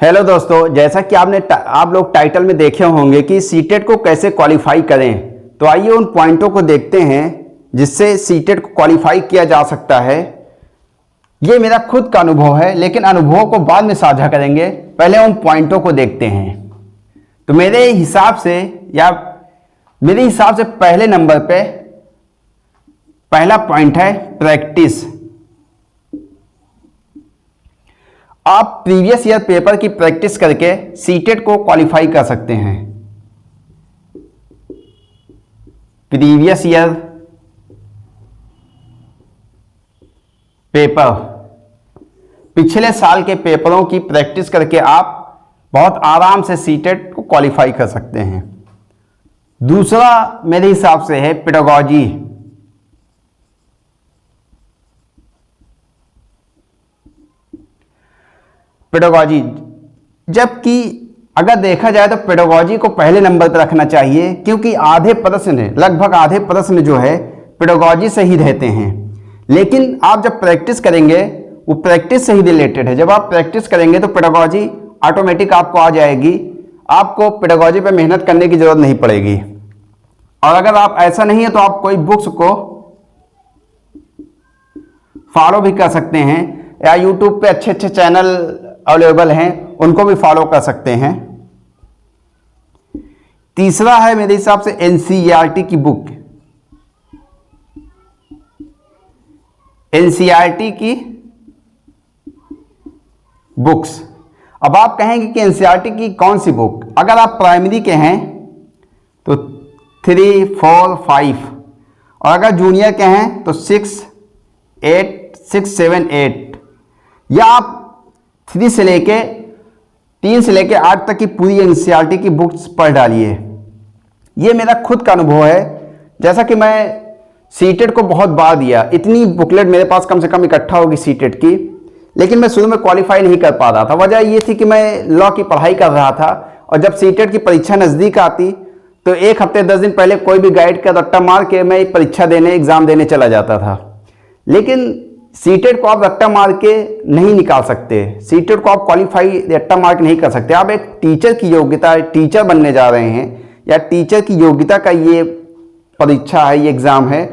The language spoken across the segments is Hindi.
हेलो दोस्तों, जैसा कि आप लोग टाइटल में देखे होंगे कि सीटेट को कैसे क्वालिफाई करें। तो आइए उन पॉइंटों को देखते हैं जिससे सीटेट को क्वालिफाई किया जा सकता है। ये मेरा खुद का अनुभव है, लेकिन अनुभव को बाद में साझा करेंगे। पहले उन पॉइंटों को देखते हैं। तो मेरे हिसाब से पहले नंबर पे पहला पॉइंट है प्रैक्टिस। आप प्रीवियस ईयर पेपर की प्रैक्टिस करके सीटेट को क्वालिफाई कर सकते हैं। प्रीवियस ईयर पेपर, पिछले साल के पेपरों की प्रैक्टिस करके आप बहुत आराम से सीटेट को क्वालिफाई कर सकते हैं। दूसरा मेरे हिसाब से है पेडागॉजी। पेडागॉजी, जबकि अगर देखा जाए तो पेडागॉजी को पहले नंबर पर रखना चाहिए, क्योंकि लगभग आधे प्रश्न जो है पेडागॉजी से ही रहते हैं। लेकिन आप जब प्रैक्टिस करेंगे, वो प्रैक्टिस से ही रिलेटेड है। जब आप प्रैक्टिस करेंगे तो पेडागॉजी ऑटोमेटिक आपको आ जाएगी। आपको पेडागॉजी पे मेहनत करने की जरूरत नहीं पड़ेगी। और अगर आप ऐसा नहीं है तो आप कोई बुक्स को फॉलो भी कर सकते हैं, या यूट्यूब पे अच्छे अच्छे चैनल अवेलेबल हैं, उनको भी फॉलो कर सकते हैं। तीसरा है मेरे हिसाब से एनसीईआरटी की बुक। एनसीईआरटी की बुक्स। अब आप कहेंगे कि एनसीईआरटी की कौन सी बुक? अगर आप प्राइमरी के हैं तो 3, 4, 5, और अगर जूनियर के हैं तो 6, 7, 8, या आप 3 से लेके 8 तक की पूरी एनसीईआरटी की बुक्स पढ़ डालिए। ये मेरा खुद का अनुभव है। जैसा कि मैं सीटेट को बहुत बार दिया, इतनी बुकलेट मेरे पास कम से कम इकट्ठा होगी सीटेट की, लेकिन मैं शुरू में क्वालिफाई नहीं कर पा रहा था। वजह ये थी कि मैं लॉ की पढ़ाई कर रहा था, और जब सीटेट की परीक्षा नज़दीक आती तो 1 हफ्ते 10 दिन पहले कोई भी गाइड का रट्टा मार के मैं एग्ज़ाम देने चला जाता था। लेकिन सीटेट को आप रट्टा मार के नहीं निकाल सकते। सीटेट को आप क्वालिफाई रट्टा मार के नहीं कर सकते। आप एक टीचर की योग्यता, टीचर बनने जा रहे हैं, या टीचर की योग्यता का ये परीक्षा है, ये एग्ज़ाम है,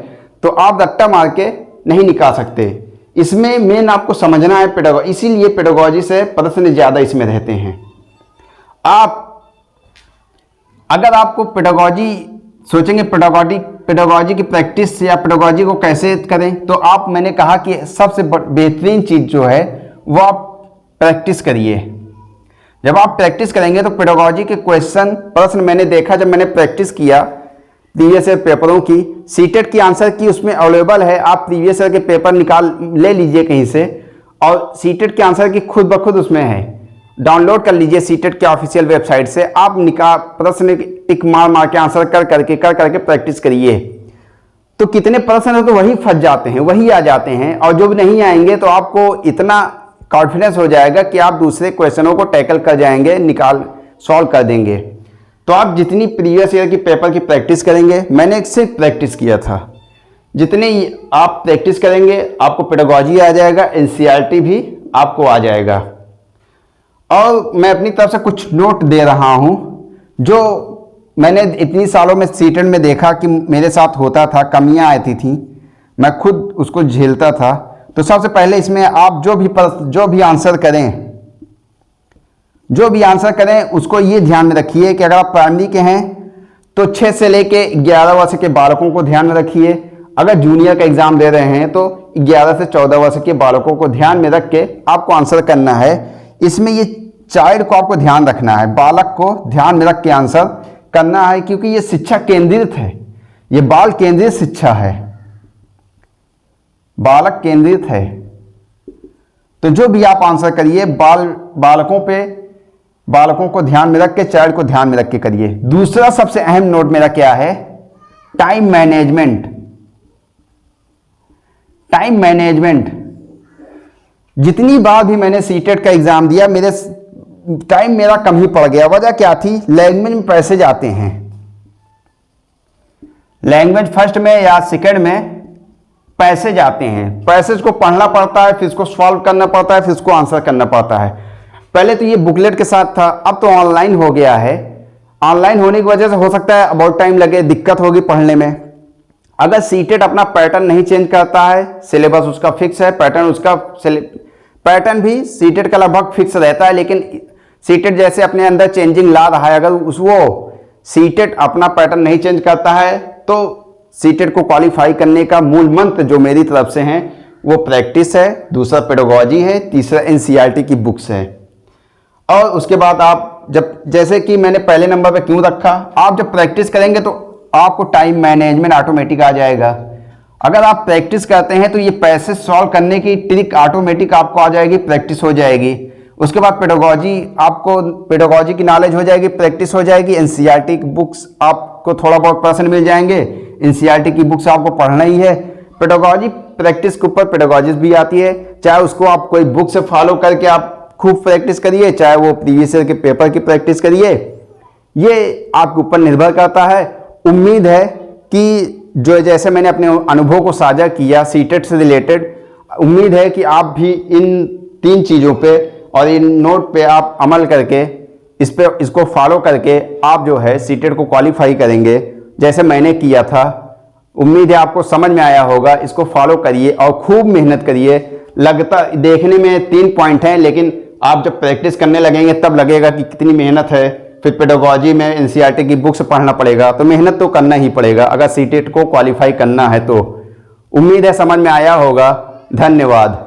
तो आप रट्टा मार के नहीं निकाल सकते। इसमें मेन आपको समझना है पेडागॉजी। इसीलिए पेडागॉजी से प्रश्न ज़्यादा इसमें रहते हैं। अगर आपको पेडागॉजी सोचेंगे, पेडागॉजी की प्रैक्टिस या पेडागॉजी को कैसे करें, तो मैंने कहा कि सबसे बेहतरीन चीज़ जो है वो आप प्रैक्टिस करिए। जब आप प्रैक्टिस करेंगे तो पेडागॉजी के प्रश्न मैंने देखा, जब मैंने प्रैक्टिस किया प्रीवियस ईयर पेपरों की, सीटेट की आंसर की उसमें अवेलेबल है। आप प्रीवियस ईयर के पेपर ले लीजिए कहीं से, और सीटेट के आंसर की खुद ब खुद उसमें है। डाउनलोड कर लीजिए सीटेट के ऑफिशियल वेबसाइट से। आप प्रश्न टिक मार के आंसर कर करके प्रैक्टिस करिए। तो कितने प्रश्न है तो वही फंस जाते हैं, वही आ जाते हैं, और जो भी नहीं आएंगे तो आपको इतना कॉन्फिडेंस हो जाएगा कि आप दूसरे क्वेश्चनों को टैकल कर जाएंगे, सॉल्व कर देंगे। तो आप जितनी प्रीवियस ईयर की पेपर की प्रैक्टिस करेंगे, मैंने सिर्फ प्रैक्टिस किया था, जितनी आप प्रैक्टिस करेंगे आपको पेडागॉजी आ जाएगा, एनसीईआरटी भी आपको आ जाएगा। और मैं अपनी तरफ से कुछ नोट दे रहा हूं जो मैंने इतनी सालों में सीटेट में देखा कि मेरे साथ होता था, कमियां आती थी, मैं खुद उसको झेलता था। तो सबसे पहले इसमें आप जो भी आंसर करें उसको ये ध्यान में रखिए कि अगर आप प्राइमरी के हैं तो 6 से लेके 11 वर्ष के बालकों को ध्यान में रखिए। अगर जूनियर का एग्जाम दे रहे हैं तो 11 से 14 वर्ष के बालकों को ध्यान में रख के आपको आंसर करना है। इसमें ये चाइल्ड को आपको ध्यान रखना है, बालक को ध्यान में रख के आंसर करना है, क्योंकि ये शिक्षा केंद्रित है, ये बाल केंद्रित शिक्षा है, बालक केंद्रित है। तो जो भी आप आंसर करिए बालकों को ध्यान में रख के, चाइल्ड को ध्यान में रख के करिए। दूसरा सबसे अहम नोट मेरा क्या है? Time management. टाइम मैनेजमेंट, जितनी बार भी मैंने सीटेट का एग्जाम दिया, टाइम मेरा कम ही पड़ गया। वजह क्या थी? लैंग्वेज में पैसेज आते हैं, लैंग्वेज फर्स्ट में या सेकंड में पैसेज आते हैं, पैसेज को पढ़ना पड़ता है, फिर इसको सॉल्व करना पड़ता है, फिर इसको आंसर करना पड़ता है। पहले तो ये बुकलेट के साथ था, अब तो ऑनलाइन हो गया है। ऑनलाइन होने की वजह से हो सकता है बहुत टाइम लगे, दिक्कत होगी पढ़ने में। अगर सीटेट अपना पैटर्न नहीं चेंज करता है, सिलेबस उसका फिक्स है, पैटर्न भी सीटेट का लगभग फिक्स रहता है, लेकिन सीटेट जैसे अपने अंदर चेंजिंग ला रहा है, अगर वो सीटेट अपना पैटर्न नहीं चेंज करता है तो सीटेट को क्वालिफाई करने का मूल मंत्र जो मेरी तरफ से है वो प्रैक्टिस है, दूसरा पेडागोजी है, तीसरा एनसीईआरटी की बुक्स है। और उसके बाद आप जब, जैसे कि मैंने पहले नंबर पे क्यों रखा, आप जब प्रैक्टिस करेंगे तो आपको टाइम मैनेजमेंट ऑटोमेटिक आ जाएगा। अगर आप प्रैक्टिस करते हैं तो ये पैसेज सॉल्व करने की ट्रिक ऑटोमेटिक आपको आ जाएगी, प्रैक्टिस हो जाएगी। उसके बाद पेडागोजी, आपको पेडागोजी की नॉलेज हो जाएगी, प्रैक्टिस हो जाएगी। एनसीईआरटी की बुक्स आपको थोड़ा बहुत पर्सेंट मिल जाएंगे, एनसीईआरटी की बुक्स आपको पढ़ना ही है। पेडागोजी प्रैक्टिस के ऊपर पेडागोजी भी आती है, चाहे उसको आप कोई बुक से फॉलो करके आप खूब प्रैक्टिस करिए, चाहे वो प्रीवियस ईयर के पेपर की प्रैक्टिस करिए, ये आपके ऊपर निर्भर करता है। उम्मीद है कि जो जैसे मैंने अपने अनुभव को साझा किया सीटेट से रिलेटेड, उम्मीद है कि आप भी इन 3 चीज़ों पे और इन नोट पे आप अमल करके इसको फॉलो करके आप जो है सीटेट को क्वालिफाई करेंगे जैसे मैंने किया था। उम्मीद है आपको समझ में आया होगा। इसको फॉलो करिए और खूब मेहनत करिए। लगता देखने में 3 पॉइंट हैं, लेकिन आप जब प्रैक्टिस करने लगेंगे तब लगेगा कि कितनी मेहनत है। फिर पेडागोजी में एनसीईआरटी की बुक्स पढ़ना पड़ेगा, तो मेहनत तो करना ही पड़ेगा अगर सीटेट को क्वालिफाई करना है तो। उम्मीद है समझ में आया होगा। धन्यवाद।